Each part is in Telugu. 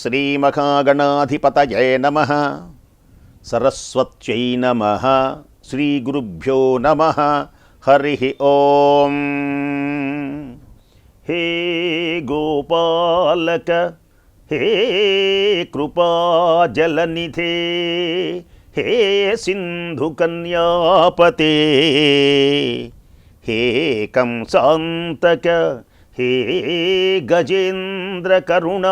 శ్రీమహాగణాధిపతయే నమః. సరస్వత్యై నమః. శ్రీగురుభ్యో నమః. హరి ఓం. హే గోపాలక హే కృపాజలనిధే హే సింధుకన్యాపతే హే కంసాంతక హే గజేంద్ర కరుణాపారీణ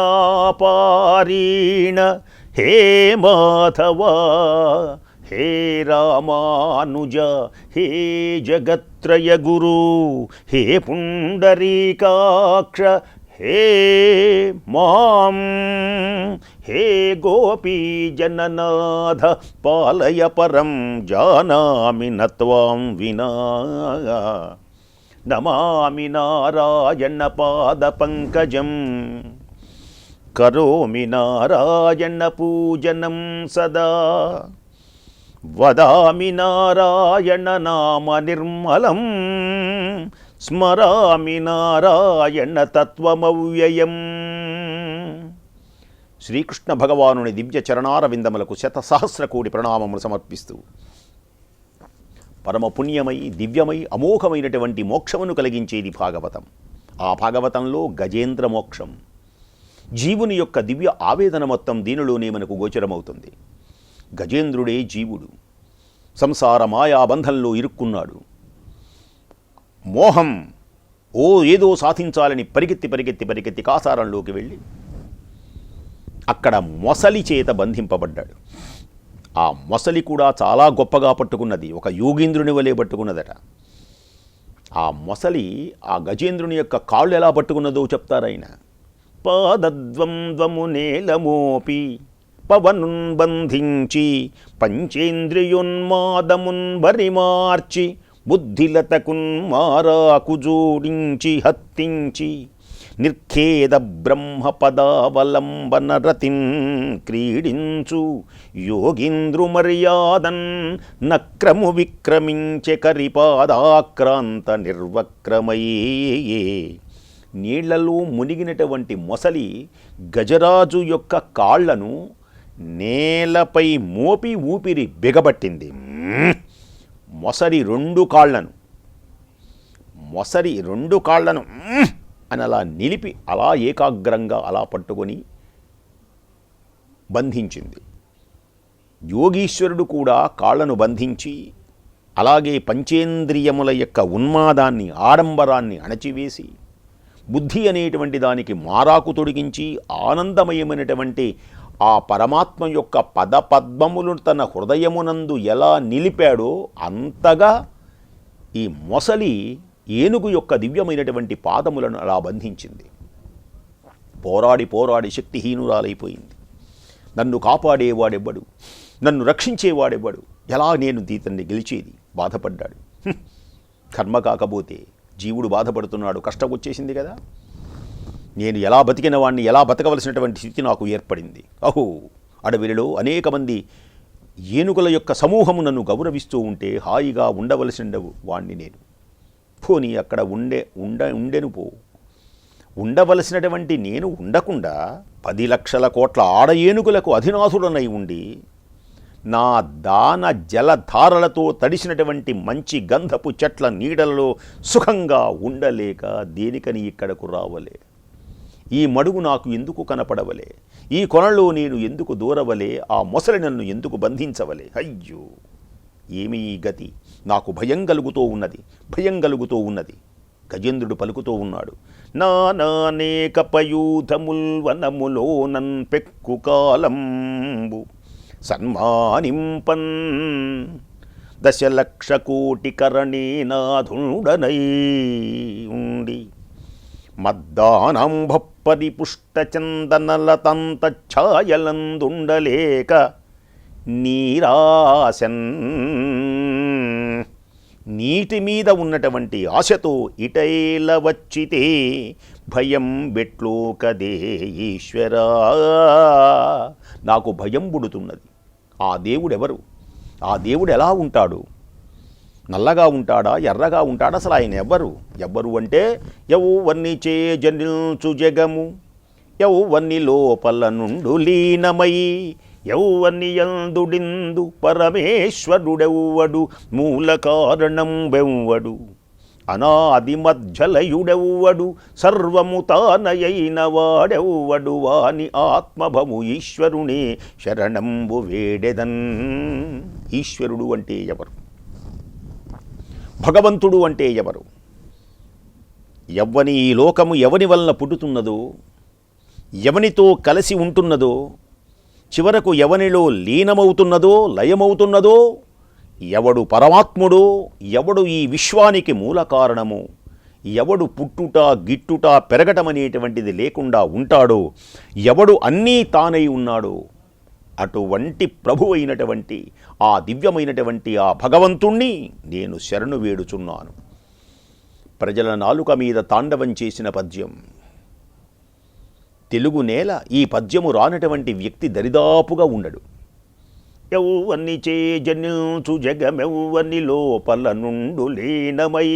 హే మాధవ హే రామానుజ హే జగత్రయ గురు హే పుండరీకాక్ష హే మాం హే గోపీజననాథ పాలయ పరం జానామి నత్వాం వినా. నమామి నారాయణ పాద పంకజం కరోమి నారాయణ పూజనం సదా. వదామి నారాయణ నామ నిర్మలం స్మరామి నారాయణ తత్వమవ్యయం. శ్రీకృష్ణ భగవానుని దివ్య చరణారవిందములకు శతసహస్ర కోటి ప్రణామములు సమర్పిస్తూ పరమ పుణ్యమై దివ్యమై అమోఘమైనటువంటి మోక్షమును కలిగించేది భాగవతం. ఆ భాగవతంలో గజేంద్ర మోక్షం, జీవుని యొక్క దివ్య ఆవేదన మొత్తం దీనిలోనే మనకు గోచరమవుతుంది. గజేంద్రుడే జీవుడు, సంసార మాయాబంధంలో ఇరుక్కున్నాడు. మోహం ఏదో సాధించాలని పరిగెత్తి కాసారంలోకి వెళ్ళి అక్కడ మొసలి చేత బంధింపబడ్డాడు. ఆ మొసలి కూడా చాలా గొప్పగా పట్టుకున్నది, ఒక యోగీంద్రుని వలె పట్టుకున్నదట. ఆ మొసలి ఆ గజేంద్రుని యొక్క కాళ్ళు ఎలా పట్టుకున్నదో చెప్తారాయన. పాదద్వంద్వము నేలమోపి పవనున్ బంధించి పంచేంద్రియోన్మాదమున్ బరిమార్చి బుద్ధిలతకున్ మారాకు జోడించి హత్తించి నిర్ఖేద బ్రహ్మ పదావలంబన రతిన్ క్రీడించు యోగీంద్రు మర్యాదన్ నక్రము విక్రమించె కరిపాదాక్రాంత నిర్వక్రమయ్యే. నీళ్లలో మునిగినటువంటి మొసలి గజరాజు యొక్క కాళ్లను నేలపై మోపి ఊపిరి బిగబట్టింది. మొసలి రెండు కాళ్లను అని అలా నిలిపి అలా ఏకాగ్రంగా అలా పట్టుకొని బంధించింది. యోగీశ్వరుడు కూడా కాళ్లను బంధించి అలాగే పంచేంద్రియముల యొక్క ఉన్మాదాన్ని ఆడంబరాన్ని అణచివేసి బుద్ధి అనేటువంటి దానికి మారాకు తొడిగించి ఆనందమయమైనటువంటి ఆ పరమాత్మ యొక్క పదపద్మములు తన హృదయమునందు ఎలా నిలిపాడో అంతగా ఈ మొసలి ఏనుగు యొక్క దివ్యమైనటువంటి పాదములను అలా బంధించింది. పోరాడి శక్తిహీనురాలైపోయింది. నన్ను కాపాడేవాడెవ్వడు, నన్ను రక్షించేవాడెవ్వడు, ఎలా నేను దీతన్ని గెలిచేది? బాధపడ్డాడు. కర్మ కాకపోతే జీవుడు బాధపడుతున్నాడు, కష్టం వచ్చేసింది కదా, నేను ఎలా బతికిన వాడిని, ఎలా బతకవలసినటువంటి స్థితి నాకు ఏర్పడింది. అడవిలో అనేక మంది ఏనుగుల యొక్క సమూహము నన్ను గౌరవిస్తూ ఉంటే హాయిగా ఉండవలసిన వాణ్ణి నేను. పోనీ అక్కడ ఉండెను ఉండవలసినటువంటి నేను ఉండకుండా 10 లక్షల కోట్ల ఆడ ఏనుగులకు అధినాథుడనై ఉండి నా దాన జలధారలతో తడిసినటువంటి మంచి గంధపు చెట్ల నీడలలో సుఖంగా ఉండలేక దేనికని ఇక్కడకు రావలే? ఈ మడుగు నాకు ఎందుకు కనపడవలే? ఈ కొనలో నేను ఎందుకు దూరవలే? ఆ మొసలి నన్ను ఎందుకు బంధించవలే? అయ్యో, ఏమీ గతి, నాకు భయం కలుగుతూ ఉన్నది. గజేంద్రుడు పలుకుతూ ఉన్నాడు. నానేక పయూధముల్ వనములోనన్ పెక్కు కాలంబు సన్మానింపన్ దశలక్ష కోటి కరణీనాథుడనై ఉండి మద్దానంభ పరిపుష్ట చందనలతంత ఛాయలందుండలేక నీరాశన్ నీటి మీద ఉన్నటువంటి ఆశతో ఇటైల వచ్చితే భయం బెట్లో కదే ఈశ్వరా. నాకు భయం పుడుతున్నది. ఆ దేవుడెవరు? ఆ దేవుడు ఎలా ఉంటాడు? నల్లగా ఉంటాడా, ఎర్రగా ఉంటాడా? అసలు ఆయన ఎవ్వరు అంటే ఎవరిచే జనిల్చు జగము యౌవని లోపల నుండు లీనమై యౌవని యందుడిందు పరమేశ్వరుడెవ్వడు మూల కారణం బెవ్వడు అనాది మధ్యలయుడెవ్వడు సర్వము తానయైన వాడెవ్వడు వాని ఆత్మభము ఈశ్వరునే శరణంబు వేడెదన్. ఈశ్వరుడు అంటే ఎవరు? భగవంతుడు అంటే ఎవరు? ఎవ్వని ఈ లోకము ఎవని వలన పుట్టుతున్నదో, ఎవనితో కలిసి ఉంటున్నదో, చివరకు ఎవనిలో లీనమవుతున్నదో లయమవుతున్నదో, ఎవడు పరమాత్ముడో, ఎవడు ఈ విశ్వానికి మూల కారణమో, ఎవడు పుట్టుట గిట్టుట పెరగటమనేటువంటిది లేకుండా ఉంటాడో, ఎవడు అన్నీ తానై ఉన్నాడో, అటువంటి ప్రభు అయినటువంటి ఆ దివ్యమైనటువంటి ఆ భగవంతుణ్ణి నేను శరణు వేడుచున్నాను. ప్రజల నాలుక మీద తాండవం చేసిన పద్యం. తెలుగు నేల ఈ పద్యము రానటువంటి వ్యక్తి దరిదాపుగా ఉండడు. యౌవని చే జనించు జగమెవ్వని లోపల నుండు లీనమై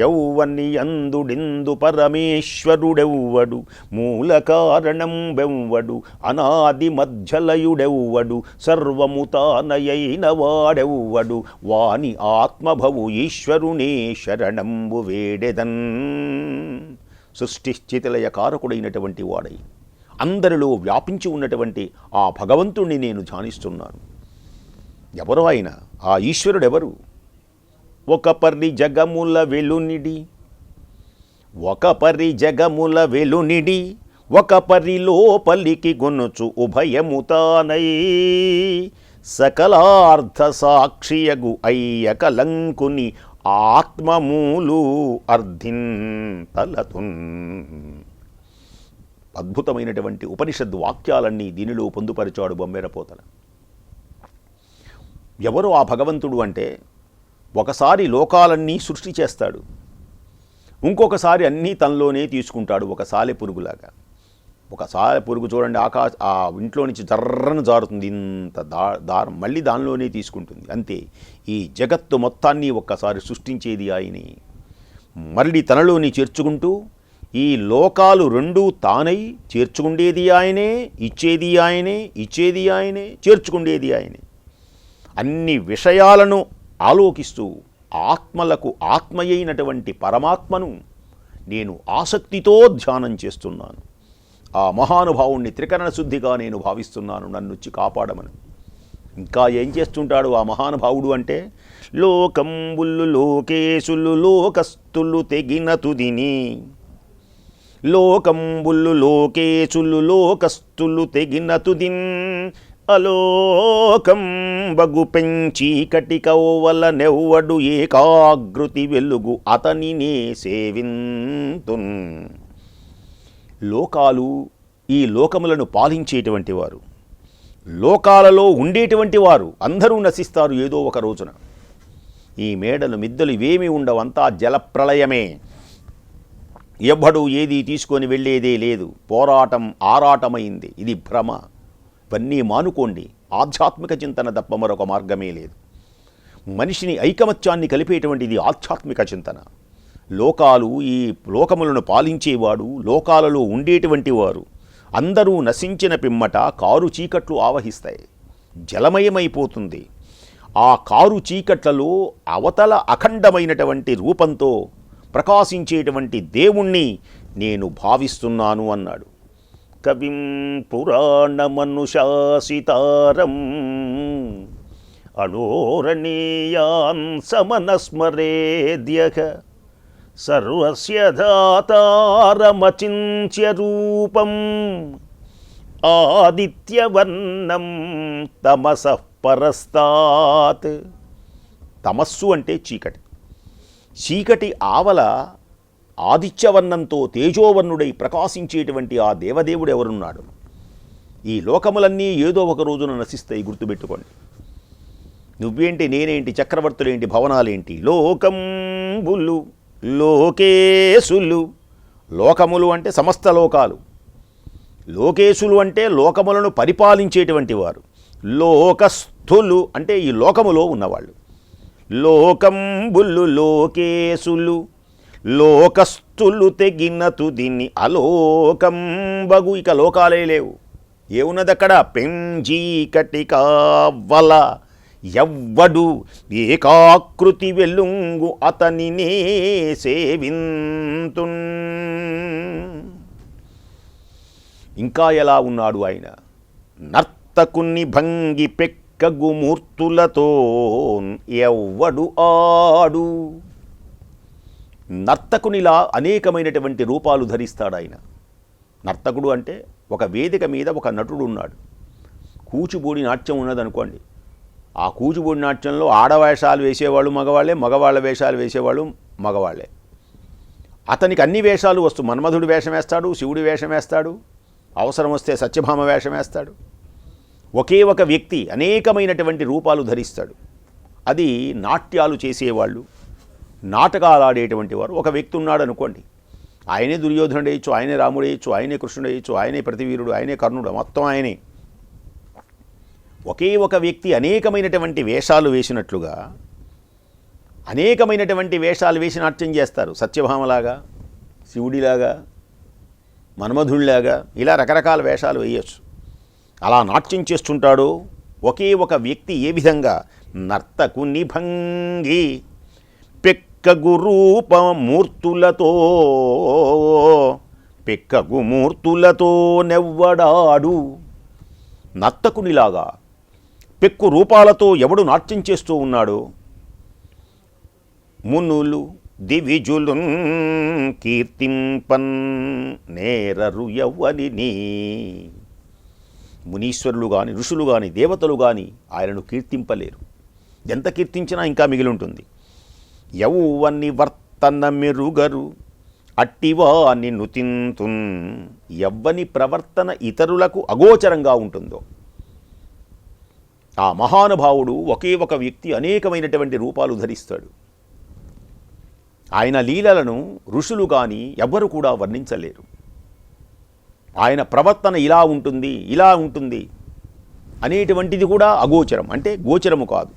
యౌవని యందుడిందు పరమేశ్వరుడెవ్వడు మూల కారణం బెవ్వడు అనాది మధ్యలయుడెవ్వడు సర్వము తానయైన వాడెవ్వడు వాని ఆత్మభవు ఈశ్వరునే శరణంబు వేడెదన్. సృష్టిస్థితిలయ కారకుడైనటువంటి వాడై అందరిలో వ్యాపించి ఉన్నటువంటి ఆ భగవంతుణ్ణి నేను ధ్యానిస్తున్నాను. ఎవరో ఆయన? ఆ ఈశ్వరుడెవరు? ఒక పరి జగముల వెలునిడి, ఒక పరి జగముల వెలునిడి, ఒక పరి లోపలికి గొనుచు ఉభయముతానై సకలార్థ సాక్షియగు అయ్య కలంకుని ఆత్మమూలు అర్ధిన్ తలతున్. అద్భుతమైనటువంటి ఉపనిషద్ వాక్యాలన్నీ దీనిలో పొందుపరిచాడు బొమ్మెరపోతల. ఎవరు ఆ భగవంతుడు అంటే, ఒకసారి లోకాలన్నీ సృష్టి చేస్తాడు, ఇంకొకసారి అన్నీ తనలోనే తీసుకుంటాడు. ఒక సాలె పురుగులాగా. ఒక సాలె పురుగు చూడండి, ఆ ఇంట్లో నుంచి జర్రను జారుతుంది, ఇంత దారం మళ్ళీ దానిలోనే తీసుకుంటుంది. అంతే ఈ జగత్తు మొత్తాన్ని ఒక్కసారి సృష్టించేది ఆయనే, మళ్ళీ తనలోని చేర్చుకుంటూ ఈ లోకాలు రెండూ తానై చేర్చుకుండేది ఆయనే, ఇచ్చేది ఆయనే, ఇచ్చేది ఆయనే, చేర్చుకుండేది ఆయనే. అన్ని విషయాలను ఆలోకిస్తూ ఆత్మలకు ఆత్మయైనటువంటి పరమాత్మను నేను ఆసక్తితో ధ్యానం చేస్తున్నాను. ఆ మహానుభావుణ్ణి త్రికరణ శుద్ధిగా నేను భావిస్తున్నాను, నన్నుచ్చి కాపాడమని. ఇంకా ఏం చేస్తుంటాడు ఆ మహానుభావుడు అంటే, లోకంబుల్లు లోకేశులు లోకస్తులు తెగిన తుదిని, లోకంబుల్లు లోకేశులు లోకస్తులు తెగిన తుదిన్ అలోకం బగు పెంచి కటికవ్వల నెవ్వడు ఏకాగృతి వెలుగు అతనినే సేవింతున్. లోకాలు ఈ లోకములను పాలించేటువంటి వారు, లోకాలలో ఉండేటువంటి వారు అందరూ నశిస్తారు ఏదో ఒక రోజున. ఈ మేడలు మిద్దలు ఇవేమీ ఉండవంతా జలప్రళయమే. ఎవ్వడు ఏది తీసుకొని వెళ్ళేదే లేదు. పోరాటం ఆరాటమైంది. ఇది భ్రమ. ఇవన్నీ మానుకోండి. ఆధ్యాత్మిక చింతన తప్ప మరొక మార్గమే లేదు. మనిషిని ఐకమత్యాన్ని కలిపేటువంటిది ఆధ్యాత్మిక చింతన. లోకాలు ఈ లోకములను పాలించేవాడు, లోకాలలో ఉండేటువంటి వారు అందరూ నశించిన పిమ్మట కారు చీకట్లు ఆవహిస్తాయి, జలమయమైపోతుంది. ఆ కారు చీకట్లలో అవతల అఖండమైనటువంటి రూపంతో ప్రకాశించేటువంటి దేవుణ్ణి నేను భావిస్తున్నాను అన్నాడు. కవిం పురాణమనుశాసితారం అనోరణీయాన్ సమనస్మరేద్యః సర్వస్య దాతారమచింత్య రూపం ఆదిత్యవర్ణం తమసః పరస్తాత్. తమస్సు అంటే చీకటి. చీకటి ఆవల ఆదిత్యవర్ణంతో తేజోవర్ణుడై ప్రకాశించేటువంటి ఆ దేవదేవుడు ఎవరున్నాడు? ఈ లోకములన్నీ ఏదో ఒక రోజున నశిస్తాయి, గుర్తుపెట్టుకోండి. నువ్వేంటి, నేనేంటి, చక్రవర్తులేంటి, భవనాలేంటి. లోకంబులు లోకేశులు. లోకములు అంటే సమస్త లోకాలు. లోకేశులు అంటే లోకములను పరిపాలించేటువంటి వారు. లోకస్థులు అంటే ఈ లోకములో ఉన్నవాళ్ళు. లోకంబులు లోకేశులు లోకస్థులు మూర్తులు తెగిన తుదిని అలోకంబగు, ఇక లోకాలే లేవు. ఏమున్నదక్కడ? పెంజీకటి కావల ఎవ్వడు ఏకాకృతి వెల్లుంగు అతనినే సేవింతున్. ఇంకా ఎలా ఉన్నాడు ఆయన? నర్తకుని భంగి పెక్కగు మూర్తులతో ఎవ్వడు ఆడు. నర్తకునిలా అనేకమైనటువంటి రూపాలు ధరిస్తాడు ఆయన. నర్తకుడు అంటే ఒక వేదిక మీద ఒక నటుడు ఉన్నాడు. కూచిపూడి నాట్యం ఉన్నదనుకోండి, ఆ కూచిపూడి నాట్యంలో ఆడవేషాలు వేసేవాళ్ళు మగవాళ్ళే, మగవాళ్ళ వేషాలు వేసేవాళ్ళు మగవాళ్ళే. అతనికి అన్ని వేషాలు వస్తూ మన్మధుడి వేషం వేస్తాడు, శివుడి వేషం వేస్తాడు, అవసరం వస్తే సత్యభామ వేషం వేస్తాడు. ఒకే ఒక వ్యక్తి అనేకమైనటువంటి రూపాలు ధరిస్తాడు. అది నాట్యాలు చేసేవాళ్ళు, నాటకాలు ఆడేటువంటి వారు. ఒక వ్యక్తి ఉన్నాడు అనుకోండి, ఆయనే దుర్యోధనుడు వేయచ్చు, ఆయనే రాముడు వేయచ్చు, ఆయనే కృష్ణుడు వేయచ్చు, ఆయనే ప్రతివీరుడు, ఆయనే కర్ణుడు, మొత్తం ఆయనే. ఒకే ఒక వ్యక్తి అనేకమైనటువంటి వేషాలు వేసినట్లుగా అనేకమైనటువంటి వేషాలు వేసి నాట్యం చేస్తారు. సత్యభామలాగా, శివుడిలాగా, మన్మధుడిలాగా, ఇలా రకరకాల వేషాలు వేయచ్చు. అలా నాట్యం చేస్తుంటాడు ఒకే ఒక వ్యక్తి. ఏ విధంగా? నర్తకుని భంగి పెక్కగు రూపమూర్తులతో, పెక్కగు మూర్తులతో నెవ్వడాడు. నర్తకునిలాగా పెక్కు రూపాలతో ఎవడు నాట్యం చేస్తూ ఉన్నాడో, మునులు దివిజులున్ కీర్తింపన్ నేరరు ఎవ్వరిని. మునీశ్వరులు కానీ, ఋషులు కానీ, దేవతలు కానీ ఆయనను కీర్తింపలేరు. ఎంత కీర్తించినా ఇంకా మిగిలి ఉంటుంది. యౌవని వర్తన మెరుగరు అట్టివాని నుతింతున్. ఎవ్వని ప్రవర్తన ఇతరులకు అగోచరంగా ఉంటుందో ఆ మహానుభావుడు ఒకే ఒక వ్యక్తి అనేకమైనటువంటి రూపాలు ధరిస్తాడు. ఆయన లీలలను ఋషులు కానీ ఎవ్వరు కూడా వర్ణించలేరు. ఆయన ప్రవర్తన ఇలా ఉంటుంది, ఇలా ఉంటుంది అనేటువంటిది కూడా అగోచరం, అంటే గోచరము కాదు,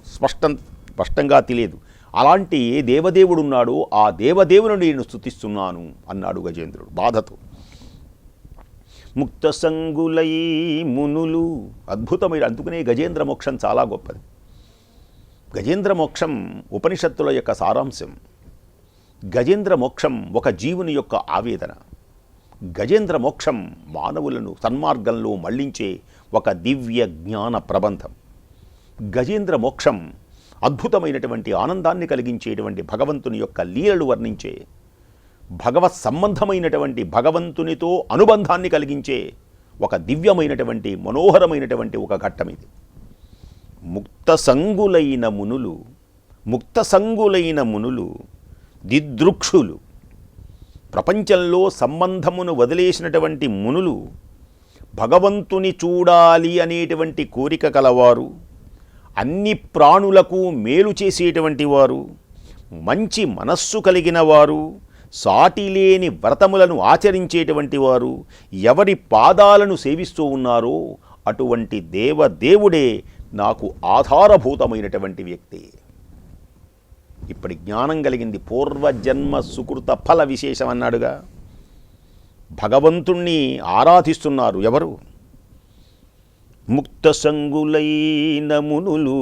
స్పష్టంగా తెలియదు. అలాంటి ఏ దేవదేవుడు ఉన్నాడో ఆ దేవదేవుని నేను స్తుతిస్తున్నాను అన్నాడు గజేంద్రుడు బాధతో. ముక్త సంగులై మునులు, అద్భుతమైన, అందుకనే గజేంద్ర మోక్షం చాలా గొప్పది. గజేంద్ర మోక్షం ఉపనిషత్తుల యొక్క సారాంశం. గజేంద్ర మోక్షం ఒక జీవుని యొక్క ఆవేదన. గజేంద్ర మోక్షం మానవులను సన్మార్గంలో మళ్లించే ఒక దివ్య జ్ఞాన ప్రబంధం. గజేంద్ర మోక్షం అద్భుతమైనటువంటి ఆనందాన్ని కలిగించేటువంటి భగవంతుని యొక్క లీలలు వర్ణించే, భగవత్ సంబంధమైనటువంటి భగవంతునితో అనుబంధాన్ని కలిగించే ఒక దివ్యమైనటువంటి మనోహరమైనటువంటి ఒక ఘట్టం ఇది. ముక్త సంగులైన మునులు, ముక్త సంగులైన మునులు దిదృక్షులు, ప్రపంచంలో సంబంధమును వదిలేసినటువంటి మునులు, భగవంతుని చూడాలి అనేటువంటి కోరిక కలవారు, అన్ని ప్రాణులకు మేలు చేసేటువంటి వారు, మంచి మనస్సు కలిగిన వారు, సాటిలేని వ్రతములను ఆచరించేటువంటి వారు, ఎవరి పాదాలను సేవిస్తూ ఉన్నారో అటువంటి దేవదేవుడే నాకు ఆధారభూతమైనటువంటి వ్యక్తి. ఇప్పటి జ్ఞానం కలిగింది, పూర్వజన్మ సుకృత ఫల విశేషం అన్నాడుగా. భగవంతుణ్ణి ఆరాధిస్తున్నారు ఎవరు? ముక్త సంగులైన మునులు.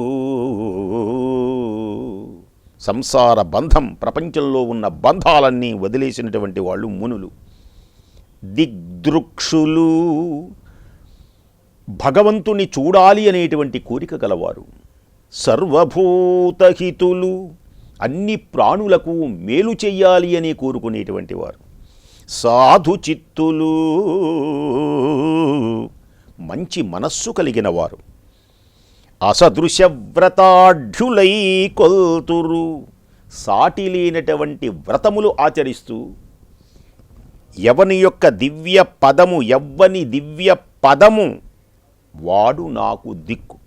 సంసార బంధం, ప్రపంచంలో ఉన్న బంధాలన్నీ వదిలేసినటువంటి వాళ్ళు మునులు. దిగ్దృక్షులు, భగవంతుని చూడాలి అనేటువంటి కోరిక గలవారు. సర్వభూతహితులు, అన్ని ప్రాణులకు మేలు చెయ్యాలి అని కోరుకునేటువంటి వారు. సాధు చిత్తులు, మంచి మనస్సు కలిగిన వారు. అసదృశ వ్రతాఢ్యులై కొల్తురు, సాటి లేనటువంటి వ్రతములు ఆచరిస్తూ ఎవని యొక్క దివ్య పదము, ఎవ్వని దివ్య పదము వాడు నాకు దిక్కు.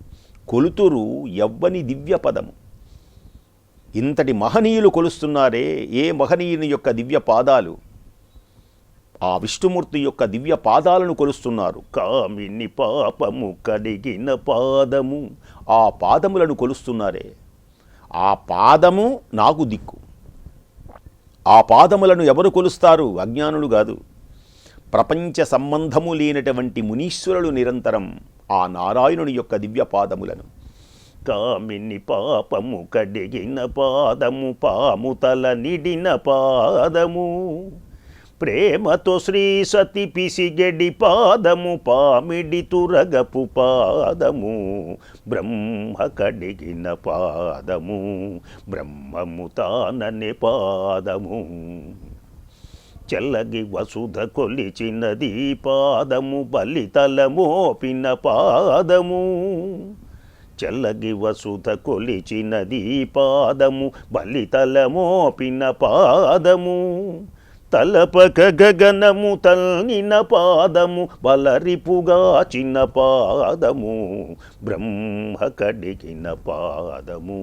కొలుతురు ఎవ్వని దివ్య పదము. ఇంతటి మహనీయులు కొలుస్తున్నారే, ఏ మహనీయుని యొక్క దివ్య పాదాలు, ఆ విష్ణుమూర్తి యొక్క దివ్య పాదాలను కొలుస్తున్నారు. కామిని పాపము కడిగిన పాదము, ఆ పాదములను కొలుస్తున్నారే, ఆ పాదము నాకు దిక్కు. ఆ పాదములను ఎవరు కొలుస్తారు? అజ్ఞానులు కాదు. ప్రపంచ సంబంధము లేనటువంటి మునీశ్వరులు నిరంతరం ఆ నారాయణుని యొక్క దివ్య పాదములను, కామిని పాపము కడిగిన పాదము, పాముతల నిడిన పాదము, ప్రేమతో శ్రీ సతి పిసిగెడి పాదము, పామిడి తురగపు పాదము, బ్రహ్మ కడిగిన పాదము, బ్రహ్మము తాననే పాదము, చెల్లగి వసుధ కొలిచినది పాదము, బలితల మోపిన పాదము, చెల్లగి వసుధ కొలిచినది పాదము, బలితల మోపిన పాదము, తలపక గగనము తల్నిన పాదము, బలరిపుగాచిన పాదము, బ్రహ్మ కడిగిన పాదము,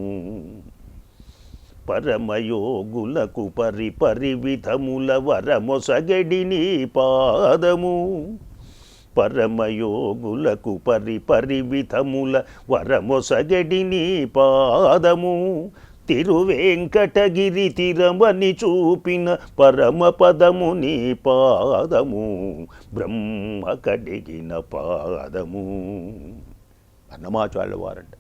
పరమయోగులకు పరి విధముల వరమొసగడిని పాదము, పరమయోగులకు పరి విధముల వరమొసగడిని పాదము, తిరువేంకటగిరి తిరమని చూపిన పరమపదము నీ పాదము, బ్రహ్మ కడిగిన పాదము. అన్నమాచార్యుల వారంట.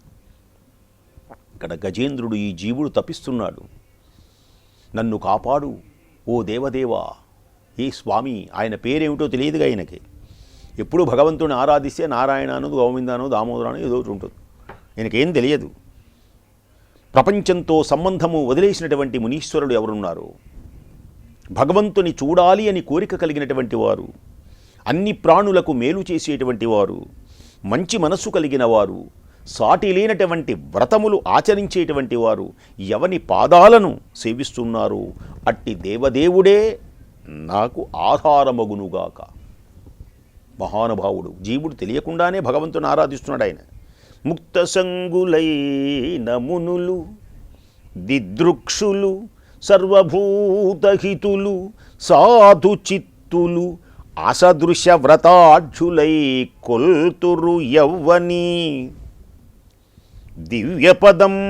ఇక్కడ గజేంద్రుడు, ఈ జీవుడు తపిస్తున్నాడు, నన్ను కాపాడు ఓ దేవదేవా. ఏ స్వామి, ఆయన పేరేమిటో తెలియదుగా ఆయనకి. ఎప్పుడు భగవంతుని ఆరాధిస్తే నారాయణను, గోవిందాను, దామోదరాను ఏదో ఒకటి ఉంటుంది. ఈయనకేం తెలియదు. ప్రపంచంతో సంబంధము వదిలేసినటువంటి మునీశ్వరుడు ఎవరున్నారు? భగవంతుని చూడాలి అని కోరిక కలిగినటువంటి వారు, అన్ని ప్రాణులకు మేలు చేసేటువంటి వారు, మంచి మనస్సు కలిగిన వారు, సాటి లేనటువంటి వ్రతములు ఆచరించేటువంటి వారు ఎవని పాదాలను సేవిస్తున్నారు అట్టి దేవదేవుడే నాకు ఆధారమగునుగాక. మహానుభావుడు జీవుడు తెలియకుండానే భగవంతుని ఆరాధిస్తున్నాడు. ఆయన ముక్త సంగులైన మునులు, దిదృక్షులు, సర్వభూతహితులు, సాధు చిత్తులు, అసదృశ్య వ్రతాఢ్యులై కొల్తురు యవ్వని దివ్యపదము,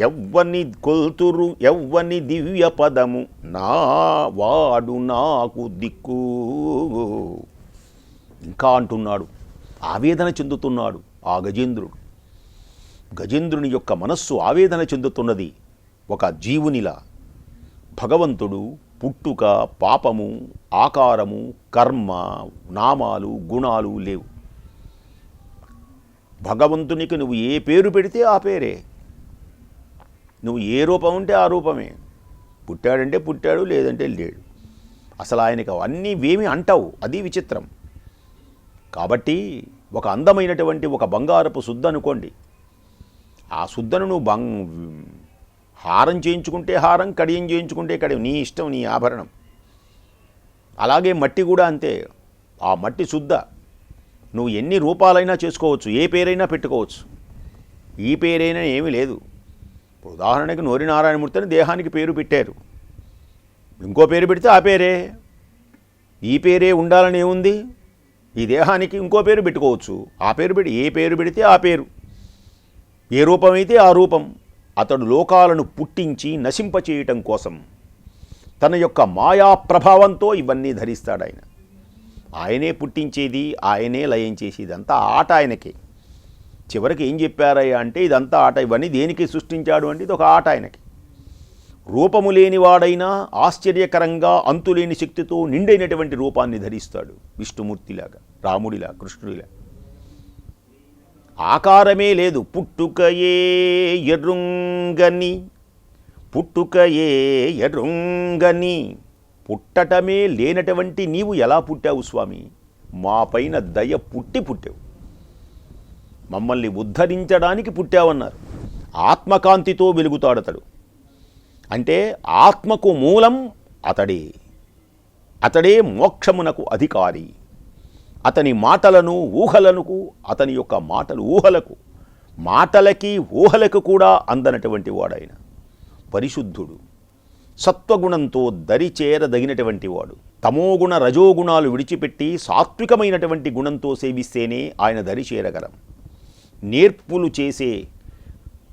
యవ్వని కొల్తురు యవ్వని దివ్యపదము, నా వాడు నాకు దిక్కు. ఇంకా అంటున్నాడు, ఆవేదన చెందుతున్నాడు ఆ గజేంద్రుడు. గజేంద్రుని యొక్క మనస్సు ఆవేదన చెందుతున్నది. ఒక జీవునిలా భగవంతుడు పుట్టుక, పాపము, ఆకారము, కర్మ, నామాలు, గుణాలు లేవు. భగవంతునికి నువ్వు ఏ పేరు పెడితే ఆ పేరే, నువ్వు ఏ రూపం ఉంటే ఆ రూపమే. పుట్టాడంటే పుట్టాడు, లేదంటే లేడు. అసలు ఆయనకు అవన్నీ ఏమి అంటావు, అది విచిత్రం. కాబట్టి ఒక అందమైనటువంటి ఒక బంగారపు శుద్ధ అనుకోండి, ఆ శుద్ధను నువ్వు హారం చేయించుకుంటే హారం, కడియం చేయించుకుంటే కడియం, నీ ఇష్టం, నీ ఆభరణం. అలాగే మట్టి కూడా అంతే. ఆ మట్టి శుద్ధ నువ్వు ఎన్ని రూపాలైనా చేసుకోవచ్చు, ఏ పేరైనా పెట్టుకోవచ్చు. ఈ పేరైనా ఏమీ లేదు. ఉదాహరణకి నోరి నారాయణమూర్తి అని దేహానికి పేరు పెట్టారు, ఇంకో పేరు పెడితే ఆ పేరే. ఈ పేరే ఉండాలని ఏముంది? ఈ దేహానికి ఇంకో పేరు పెట్టుకోవచ్చు. ఆ పేరు పెట్టి, ఏ పేరు పెడితే ఆ పేరు, ఏ రూపమైతే ఆ రూపం. అతడు లోకాలను పుట్టించి నశింపచేయటం కోసం తన యొక్క మాయా ప్రభావంతో ఇవన్నీ ధరిస్తాడు ఆయన. ఆయనే పుట్టించేది, ఆయనే లయం చేసేది, అంతా ఆట ఆయనకి. చివరికి ఏం చెప్పారయ్యా అంటే ఇదంతా ఆట, ఇవన్నీ దేనికి సృష్టించాడు అంటే ఇది ఒక ఆట ఆయనకి. రూపము లేనివాడైనా ఆశ్చర్యకరంగా అంతులేని శక్తితో నిండైనటువంటి రూపాన్ని ధరిస్తాడు, విష్ణుమూర్తిలాగా, రాముడిలా, కృష్ణుడిలా. ఆకారమే లేదు. పుట్టుకయే ఎరుంగని, పుట్టుకయే ఎరుంగని, పుట్టటమే లేనటువంటి నీవు ఎలా పుట్టావు స్వామి? మా పైన దయ పుట్టావు, మమ్మల్ని ఉద్ధరించడానికి పుట్టావన్నారు. ఆత్మకాంతితో వెలుగుతాడతడు. అంటే ఆత్మకు మూలం అతడే, అతడే మోక్షమునకు అధికారి. అతని మాటలను ఊహలకు, అతని యొక్క మాటలు ఊహలకు, మాటలకి ఊహలకు కూడా అందనటువంటి వాడైన పరిశుద్ధుడు. సత్వగుణంతో దరిచేరదగినటువంటి వాడు. తమోగుణ రజోగుణాలు విడిచిపెట్టి సాత్వికమైనటువంటి గుణంతో సేవిస్తేనే ఆయన దరిచేరగలం. నేర్పులు చేసే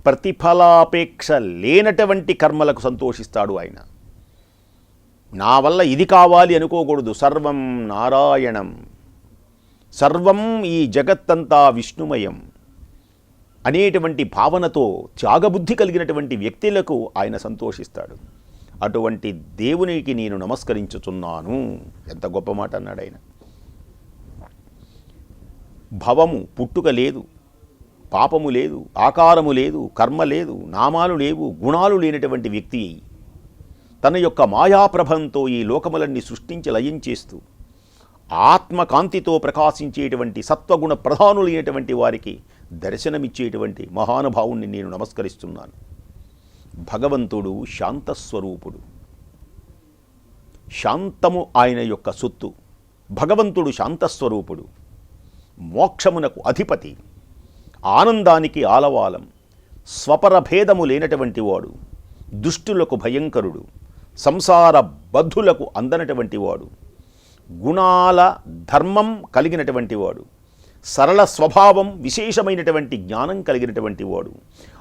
ప్రతిఫలాపేక్ష లేనటువంటి కర్మలకు సంతోషిస్తాడు ఆయన. నా వల్ల ఇది కావాలి అనుకోకూడదు. సర్వం నారాయణం, సర్వం ఈ జగత్తంతా విష్ణుమయం అనేటువంటి భావనతో త్యాగబుద్ధి కలిగినటువంటి వ్యక్తులకు ఆయన సంతోషిస్తాడు. అటువంటి దేవునికి నేను నమస్కరించుచున్నాను. ఎంత గొప్ప మాట అన్నాడు ఆయన. భవము పుట్టుక లేదు, పాపము లేదు, ఆకారము లేదు, కర్మ లేదు, నామాలు లేవు, గుణాలు లేనటువంటి వ్యక్తి తన యొక్క మాయాప్రభంతో ఈ లోకములన్నీ సృష్టించి లయం చేస్తూ ఆత్మకాంతితో ప్రకాశించేటువంటి సత్వగుణ ప్రధానులైనటువంటి వారికి దర్శనమిచ్చేటువంటి మహానుభావుణ్ణి నేను నమస్కరిస్తున్నాను. భగవంతుడు శాంతస్వరూపుడు, శాంతము ఆయన యొక్క సొత్తు. భగవంతుడు శాంతస్వరూపుడు, మోక్షమునకు అధిపతి, ఆనందానికి ఆలవాలం, స్వపరభేదము లేనటువంటి వాడు, దుష్టులకు భయంకరుడు, సంసార బద్ధులకు అందనటువంటి వాడు, గుణాల ధర్మం కలిగినటువంటి వాడు, సరళ స్వభావం విశేషమైనటువంటి జ్ఞానం కలిగినటువంటి వాడు,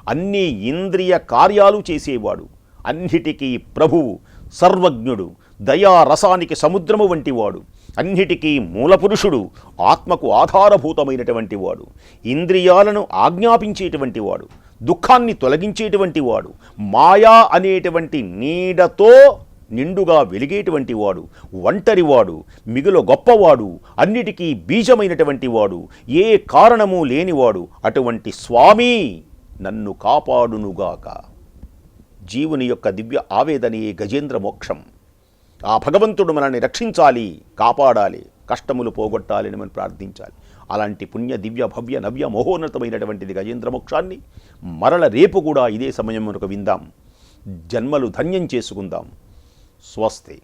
అన్ని ఇంద్రియ కార్యాలు చేసేవాడు, అన్నిటికీ ప్రభువు, సర్వజ్ఞుడు, దయారసానికి సముద్రము వంటి వాడు, అన్నిటికీ మూలపురుషుడు, ఆత్మకు ఆధారభూతమైనటువంటి వాడు, ఇంద్రియాలను ఆజ్ఞాపించేటువంటి వాడు, దుఃఖాన్ని తొలగించేటువంటి వాడు, మాయా అనేటువంటి నీడతో నిండుగా వెలిగేటువంటి వాడు, ఒంటరివాడు, మిగులు గొప్పవాడు, అన్నిటికీ బీజమైనటువంటి వాడు, ఏ కారణము లేనివాడు, అటువంటి స్వామి నన్ను కాపాడునుగాక. జీవుని యొక్క దివ్య ఆవేదనే గజేంద్ర మోక్షం. ఆ భగవంతుడు మనల్ని రక్షించాలి, కాపాడాలి, కష్టములు పోగొట్టాలని మనం ప్రార్థించాలి. అలాంటి పుణ్య దివ్య భవ్య నవ్య మహోన్నతమైనటువంటిది గజేంద్ర మోక్షాన్ని మరల రేపు కూడా ఇదే సమయం మనకు విందాం. జన్మలు ధన్యం చేసుకుందాం. స్వస్తి.